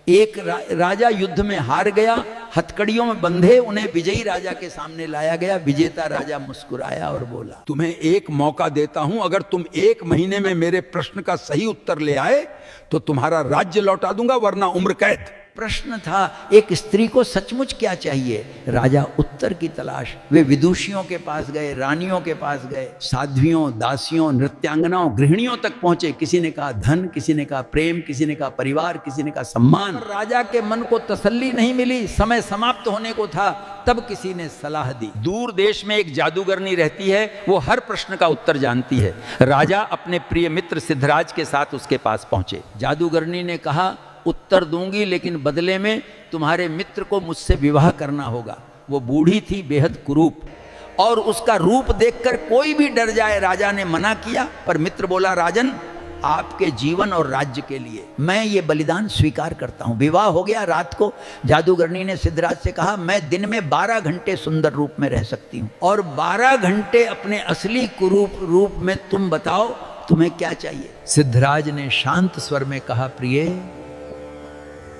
एक राजा युद्ध में हार गया, हथकड़ियों में बंधे उन्हें विजयी राजा के सामने लाया गया। विजेता राजा मुस्कुराया और बोला, तुम्हें एक मौका देता हूं, अगर तुम 1 महीने में मेरे प्रश्न का सही उत्तर ले आए तो तुम्हारा राज्य लौटा दूंगा, वरना उम्र कैद। प्रश्न था, एक स्त्री को सचमुच क्या चाहिए? राजा उत्तर की तलाश। वे विदुषियों के पास गए, रानियों के पास गए, साध्वियों, दासियों, नृत्यांगनाओं, गृहिणियों तक पहुंचे। किसी ने कहा धन, किसी ने कहा प्रेम, किसी ने कहा परिवार, किसी ने कहा सम्मान। राजा के मन को तसल्ली नहीं मिली, समय समाप्त होने को था। तब किसी ने सलाह दी। दूर देश में एक जादूगरनी रहती है, वो हर प्रश्न का उत्तर जानती है। राजा अपने प्रिय मित्र सिद्धराज के साथ उसके पास पहुंचे। जादूगरनी ने कहा, उत्तर दूंगी, लेकिन बदले में तुम्हारे मित्र को मुझसे विवाह करना होगा। वो बूढ़ी थी, बेहद कुरूप, और उसका रूप देखकर कोई भी डर जाए। राजा ने मना किया, पर मित्र बोला, राजन, आपके जीवन और राज्य के लिए मैं ये बलिदान स्वीकार करता हूं। विवाह हो गया। रात को जादूगरनी ने सिद्धराज से कहा, मैं दिन में 12 घंटे सुंदर रूप में रह सकती हूं, और 12 घंटे अपने असली कुरूप रूप में। तुम बताओ तुम्हें क्या चाहिए? सिद्धराज ने शांत स्वर में कहा, प्रिय,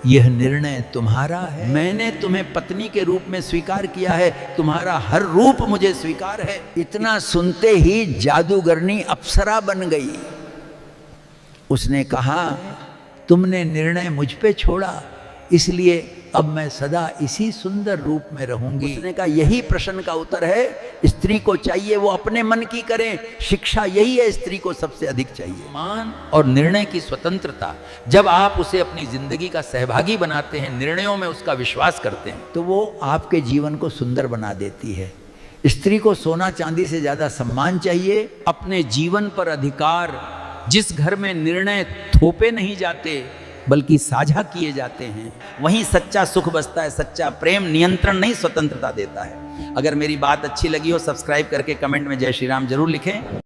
यह निर्णय तुम्हारा है। मैंने तुम्हें पत्नी के रूप में स्वीकार किया है, तुम्हारा हर रूप मुझे स्वीकार है। इतना सुनते ही जादूगरनी अप्सरा बन गई। उसने कहा, तुमने निर्णय मुझ पे छोड़ा, इसलिए अब मैं सदा इसी सुंदर रूप में रहूंगी। उसने कहा, यही प्रश्न का उत्तर है। स्त्री को चाहिए वो अपने मन की करे। शिक्षा यही है, स्त्री को सबसे अधिक चाहिए मान और निर्णय की स्वतंत्रता। जब आप उसे अपनी जिंदगी का सहभागी बनाते हैं, निर्णयों में उसका विश्वास करते हैं, तो वो आपके जीवन को सुंदर बना देती है। स्त्री को सोना चांदी से ज्यादा सम्मान चाहिए, अपने जीवन पर अधिकार। जिस घर में निर्णय थोपे नहीं जाते बल्कि साझा किए जाते हैं, वहीं सच्चा सुख बसता है। सच्चा प्रेम नियंत्रण नहीं, स्वतंत्रता देता है। अगर मेरी बात अच्छी लगी हो, सब्सक्राइब करके कमेंट में जय श्री राम जरूर लिखें।